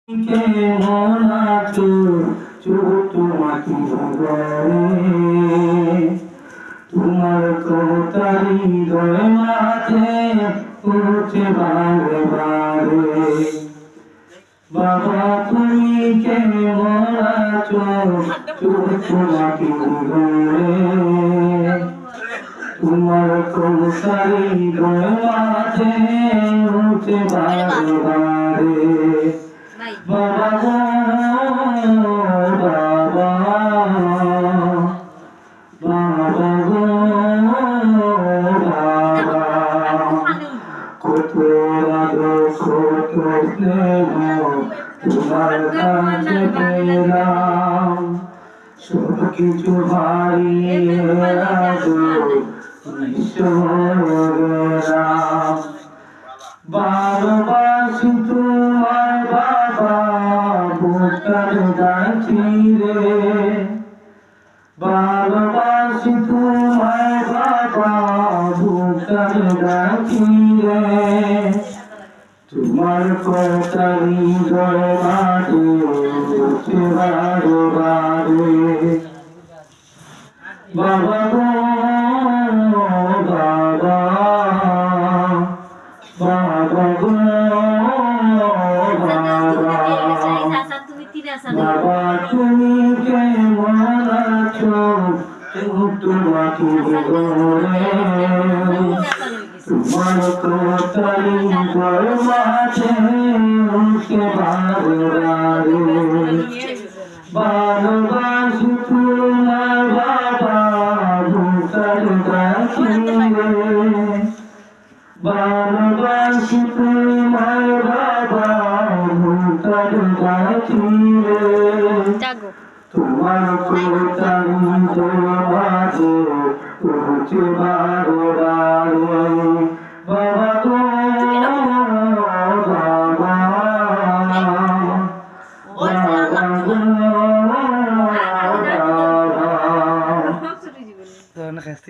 কেমন আছো তোমাকে তোমার কোতারি হৃদয় মাঝে উঠে বারে বারে বাবা তুমি কেমন আছো তোমাকে তোমার কোতারি হৃদয় মাঝে উঠে বারে বারে বাবা বাবা বাবা বাবা কত আদর কত স্নেহ তোমার কাছে পেলাম সব কিছু হারিয়ে ঈশ্বরেরাম ভালোবাসি তোমার বাবা বুকের ডাকি রে ভালোবাসি তোমার বাবা বুকের ডাকি রে তোমার কথা হৃদয় মাঝে উঠে বারে বারে বাবা গো বাবা বাবা গো বাবা তুমি কেমন আছো তোমাকে তোমার কোতারি হৃদয় মাঝে উঠে বারে বারে ভালোবাসি তোমার বাবা বুকের ডাকি রে ভালোবাসি তোমার বাবা বুকের ডাকি রে তোমার কোতারি হৃদয় মাঝে উঠে বারে বারে বাবা গো বাবা বাবা গো